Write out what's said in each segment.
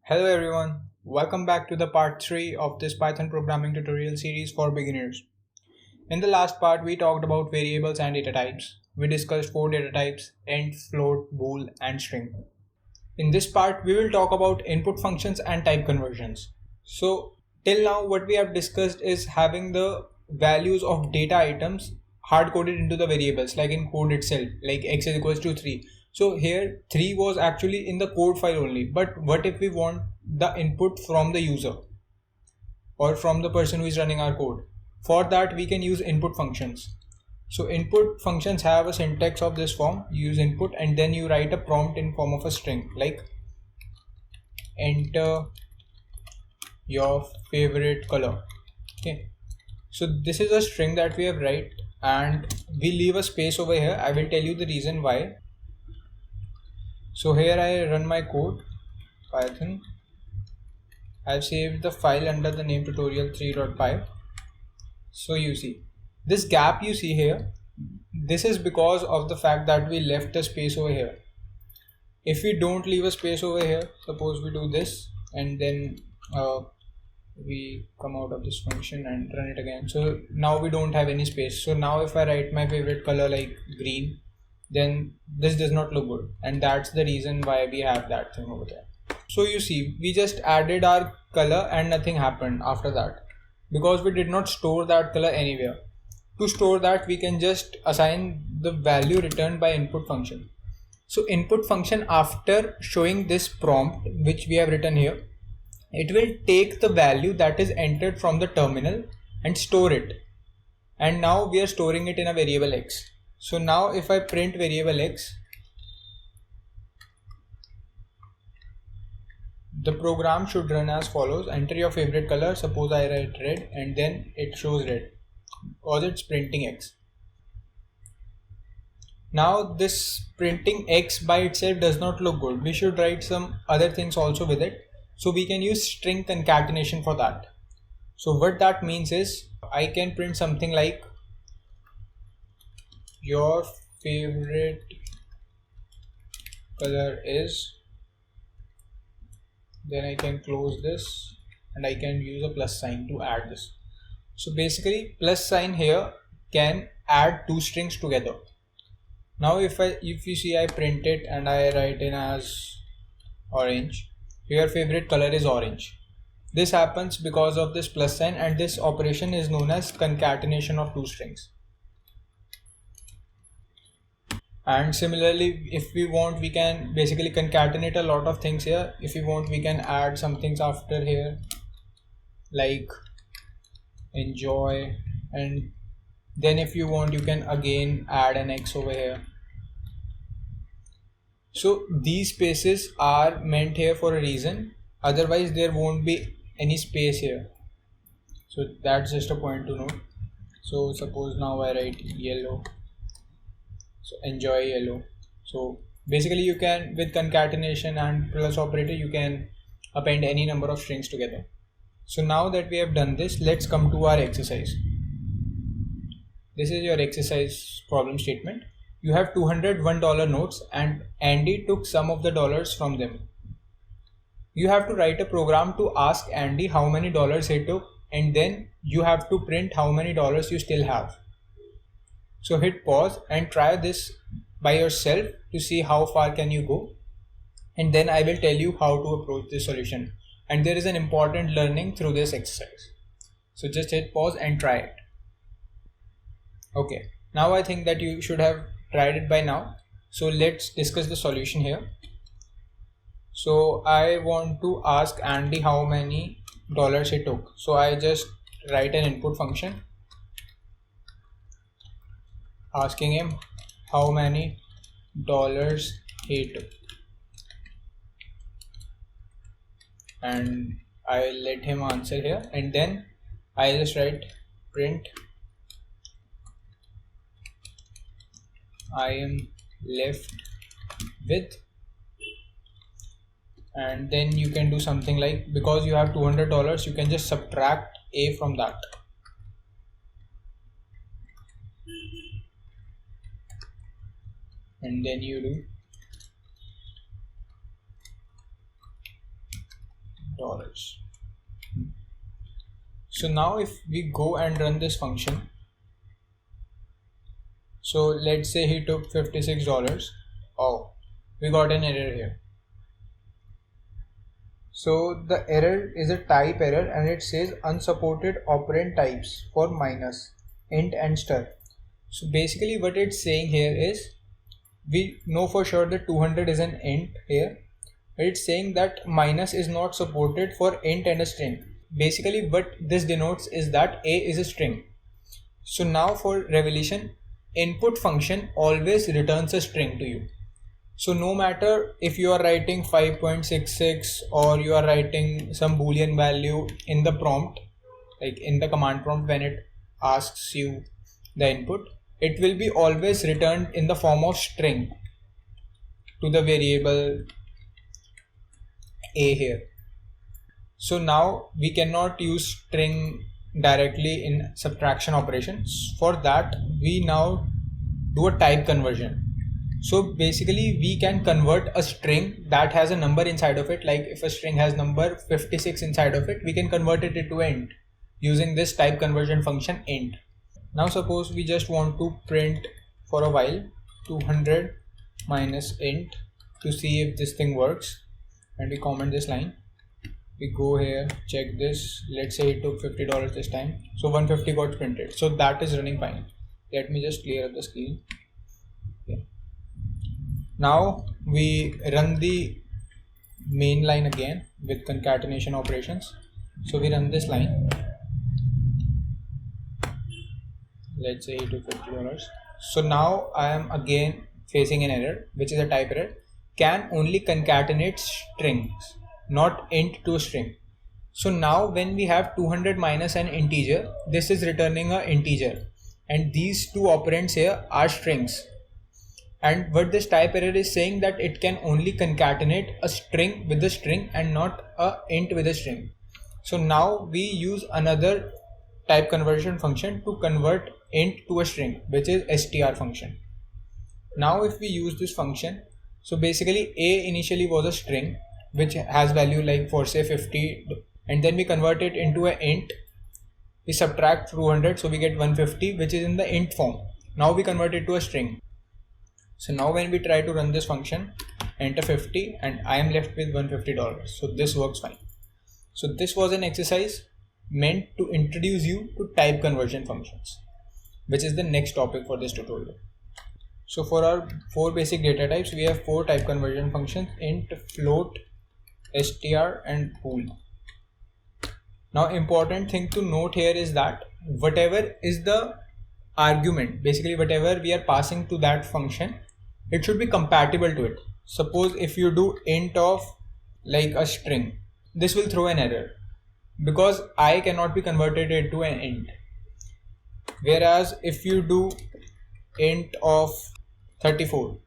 Hello everyone, welcome back to the part 3 of this Python programming tutorial series for beginners. In the last part we talked about variables and data types. We discussed 4 data types: int, float, bool and string. In this part we will talk about input functions and type conversions. So till now what we have discussed is having the values of data items hard coded into the variables, like in code itself, like x is equals to 3. So here 3 was actually in the code file only, but what if we want the input from the user or from the person who is running our code? For that we can use input functions. So input functions have a syntax of this form: you use input and then you write a prompt in form of a string, like enter your favorite color. Okay, so this is a string that we have write and we leave a space over here. I will tell you the reason why. So here I run my code, Python. I've saved the file under the name tutorial3.py. So you see this gap you see here, this is because of the fact that we left a space over here. If we don't leave a space over here, suppose we do this and then we come out of this function and run it again, so now we don't have any space. So now if I write my favorite color like green, then this does not look good, and that's the reason why we have that thing over there. So you see we just added our color and nothing happened after that because we did not store that color anywhere. To store that we can just assign the value returned by input function. So input function, after showing this prompt which we have written here, it will take the value that is entered from the terminal and store it. And now we are storing it in a variable x. So now if I print variable x, the program should run as follows: enter your favorite color. Suppose I write red and then it shows red because it's printing x. Now this printing x by itself does not look good. We should write some other things also with it. So we can use string concatenation for that. So what that means is I can print something like your favorite color is, then I can close this and I can use a plus sign to add this. So basically plus sign here can add two strings together. Now if you see I print it and I write in as orange, your favorite color is orange. This happens because of this plus sign, and this operation is known as concatenation of two strings. And similarly, if we want, we can basically concatenate a lot of things here. If we want, we can add some things after here like enjoy, and then if you want you can again add an x over here. So these spaces are meant here for a reason, otherwise there won't be any space here. So that's just a point to note. So suppose now I write yellow, so enjoy yellow. So basically you can, with concatenation and plus operator, you can append any number of strings together. So now that we have done this, let's come to our exercise. This is your exercise problem statement. You have $201 notes and Andy took some of the dollars from them. You have to write a program to ask Andy how many dollars he took, and then you have to print how many dollars you still have. So hit pause and try this by yourself to see how far can you go, and then I will tell you how to approach this solution. And there is an important learning through this exercise. So just hit pause and try it. Okay, now I think that you should have tried it by now. So let's discuss the solution here. So I want to ask Andy how many dollars he took. So I just write an input function asking him how many dollars he took, and I let him answer here, and then I just write print I am left with, and then you can do something like, because you have $200, you can just subtract a from that. And then you do So now if we go and run this function, so let's say he took $56. Oh, we got an error here. So the error is a type error and it says unsupported operand types for minus, int and stir. So basically what it's saying here is, we know for sure that 200 is an int here, but it's saying that minus is not supported for int and a string. Basically what this denotes is that a is a string. So now for Revolution, input function always returns a string to you. So no matter if you are writing 5.66 or you are writing some boolean value in the prompt, like in the command prompt when it asks you the input, it will be always returned in the form of string to the variable a here. So now we cannot use string directly in subtraction operations. For that we now do a type conversion. So basically we can convert a string that has a number inside of it, like if a string has number 56 inside of it, we can convert it into int using this type conversion function int. Now suppose we just want to print for a while 200 minus int to see if this thing works, and we comment this line. We go here, check this, let's say it took $50 this time, so 150 got printed, so that is running fine. Let me just clear up the screen. Okay. Now we run the main line again with concatenation operations. So we run this line, let's say he took $50. So now I am again facing an error, which is a type error, can only concatenate strings, not int to string. So now when we have 200 minus an integer, this is returning an integer, and these two operands here are strings. And what this type error is saying, that it can only concatenate a string with a string and not a int with a string. So now we use another type conversion function to convert int to a string, which is str function. Now if we use this function, so basically a initially was a string which has value like for say 50, and then we convert it into an int. We subtract 200, so we get 150, which is in the int form. Now we convert it to a string. So now when we try to run this function, enter 50 and I am left with $150. So this works fine. So this was an exercise meant to introduce you to type conversion functions, which is the next topic for this tutorial. So for our 4 basic data types, we have 4 type conversion functions: int, float, str and bool. Now important thing to note here is that whatever is the argument, basically whatever we are passing to that function, it should be compatible to it. Suppose if you do int of like a string, this will throw an error because I cannot be converted into an int. Whereas if you do int of 34,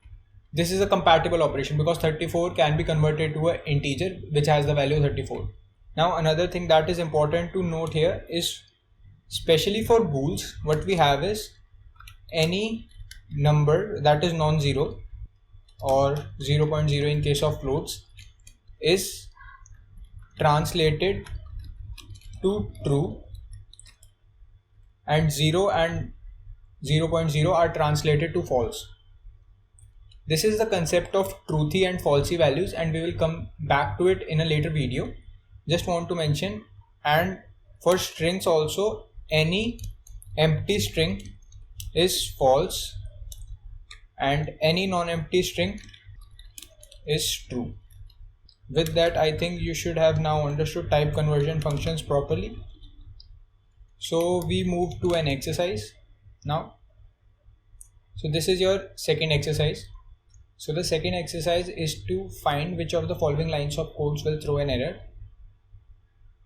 this is a compatible operation because 34 can be converted to an integer which has the value 34. Now another thing that is important to note here is, especially for bools, what we have is any number that is non-zero or 0.0 in case of floats is translated to true, and 0 and 0.0 are translated to false. This is the concept of truthy and falsy values, and we will come back to it in a later video. Just want to mention, and for strings also, any empty string is false and any non-empty string is true. With that, I think you should have now understood type conversion functions properly. So we move to an exercise now. So this is your second exercise. So the second exercise is to find which of the following lines of codes will throw an error.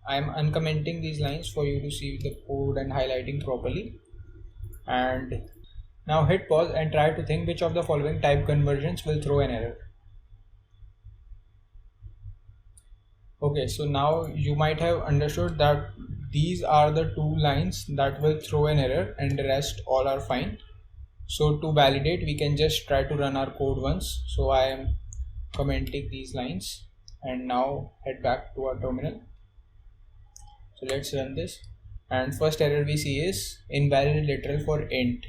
I am uncommenting these lines for you to see the code and highlighting properly. And now hit pause and try to think which of the following type conversions will throw an error. Okay, so now you might have understood that these are the 2 lines that will throw an error and the rest all are fine. So to validate, we can just try to run our code once. So I am commenting these lines and now head back to our terminal. So let's run this, and first error we see is invalid literal for int.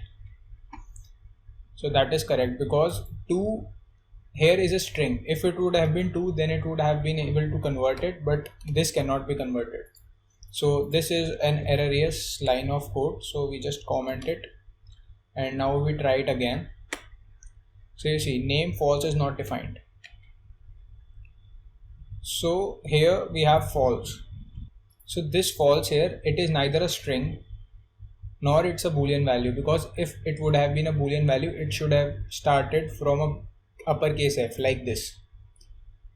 So that is correct because 2 here is a string. If it would have been 2, then it would have been able to convert it, but this cannot be converted. So this is an erroneous line of code, so we just comment it, and now we try it again. So you see name false is not defined. So here we have false. So this false here, it is neither a string nor it's a boolean value, because if it would have been a boolean value, it should have started from a uppercase F like this.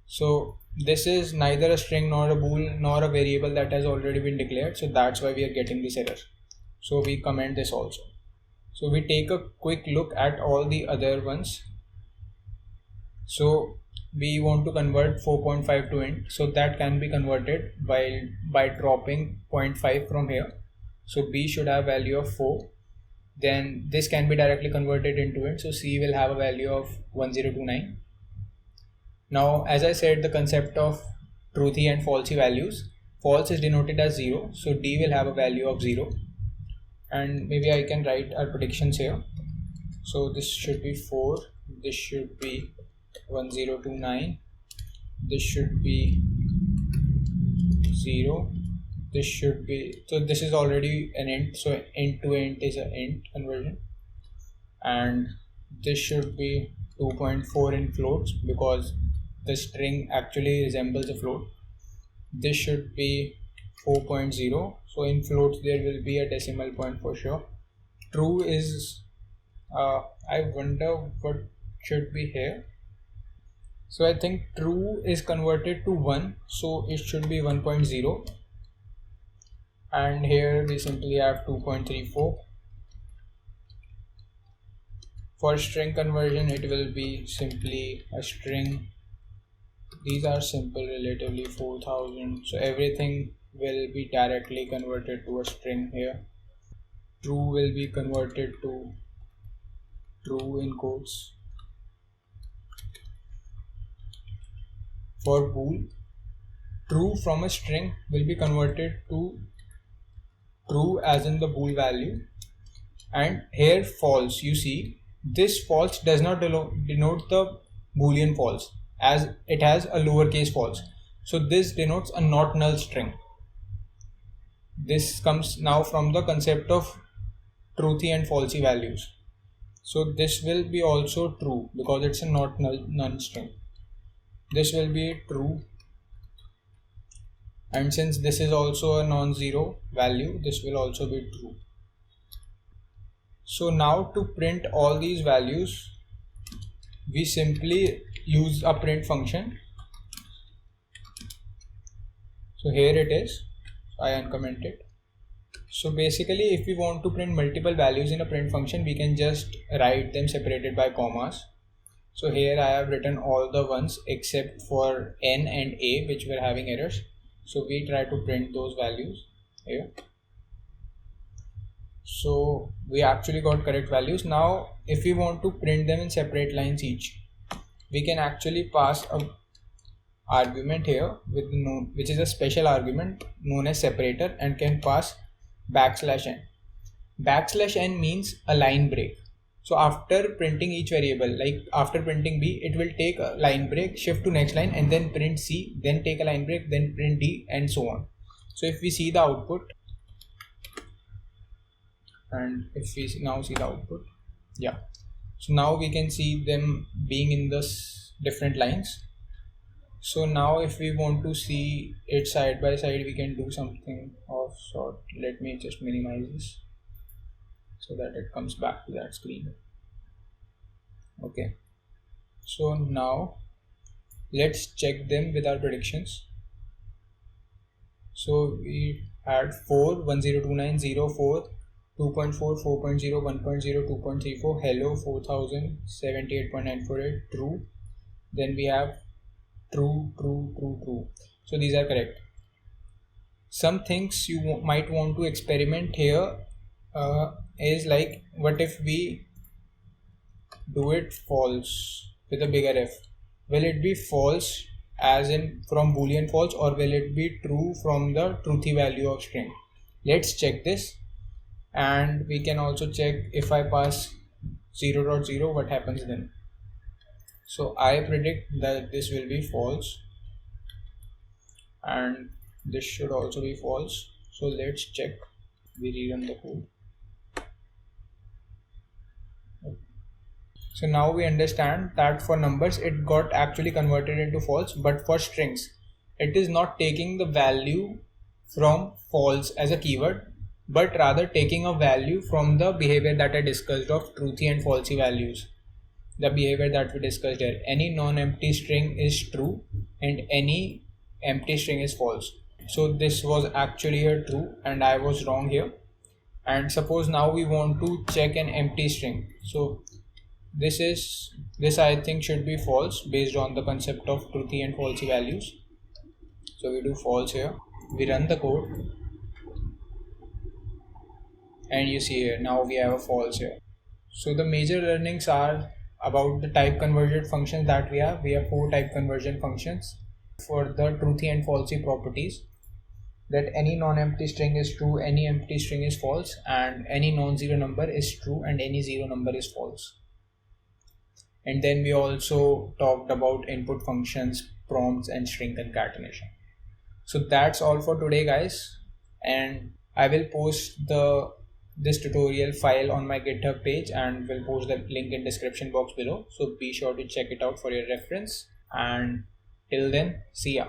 So this is neither a string nor a bool nor a variable that has already been declared, so that's why we are getting this error. So we comment this also. So we take a quick look at all the other ones. So we want to convert 4.5 to int, so that can be converted by dropping 0.5 from here. So b should have value of 4, then this can be directly converted into int, so c will have a value of 1029. Now as I said, the concept of truthy and falsy values, false is denoted as 0, so d will have a value of 0, and maybe I can write our predictions here. So this should be 4, this should be 1029, this should be 0, this should be, so this is already an int, so int to int is an int conversion, and this should be 2.4 in floats because the string actually resembles a float. This should be 4.0, so in floats there will be a decimal point for sure. True is I wonder what should be here. So I think true is converted to 1, so it should be 1.0, and here we simply have 2.34. For string conversion it will be simply a string. These are simple relatively, 4000, so everything will be directly converted to a string here. True will be converted to true in quotes. For bool, true from a string will be converted to true as in the bool value, and here false, you see this false does not denote the boolean false, as it has a lowercase false, so this denotes a not null string. This comes now from the concept of truthy and falsy values, so this will be also true because it's a not null string. This will be true, and since this is also a non-zero value, this will also be true. So now to print all these values, we simply use a print function. So here it is, I uncomment it. So basically if we want to print multiple values in a print function, we can just write them separated by commas. So here I have written all the ones except for n and a, which were having errors. So we try to print those values here. So we actually got correct values. Now if we want to print them in separate lines each, we can actually pass a argument here with which is a special argument known as separator, and can pass \n. \n means a line break. So after printing each variable, like after printing b, it will take a line break, shift to next line, and then print c, then take a line break, then print d, and so on. So if we see the output, and if we now see the output, yeah, so now we can see them being in this different lines. So now if we want to see it side by side, we can do something of sort. Let me just minimize this so that it comes back to that screen. Okay, so now let's check them with our predictions. So we had 4, 1029, 0, 4, 2.4, 4.0, 1.0, 2.34, hello, 4000, 78.948, true. Then we have true, true, true, true. So these are correct. Some things you might want to experiment here is like, what if we do it false with a bigger F? Will it be false as in from boolean false, or will it be true from the truthy value of string? Let's check this, and we can also check if I pass 0.0 what happens then. So I predict that this will be false and this should also be false. So let's check. We rerun the code. So now we understand that for numbers it got actually converted into false, but for strings it is not taking the value from false as a keyword, but rather taking a value from the behavior that I discussed of truthy and falsy values. The behavior that we discussed here, any non-empty string is true and any empty string is false. So this was actually a true and I was wrong here. And suppose now we want to check an empty string. So this I think should be false based on the concept of truthy and falsy values. So we do false here, we run the code, and you see here now we have a false here. So the major learnings are about the type conversion functions that we have. We have 4 type conversion functions for the truthy and falsy properties, that any non-empty string is true, any empty string is false, and any non-zero number is true and any zero number is false. And then we also talked about input functions, prompts, and string concatenation. So that's all for today, guys, and I will post this tutorial file on my GitHub page and will post the link in description box below. So be sure to check it out for your reference, and till then, see ya.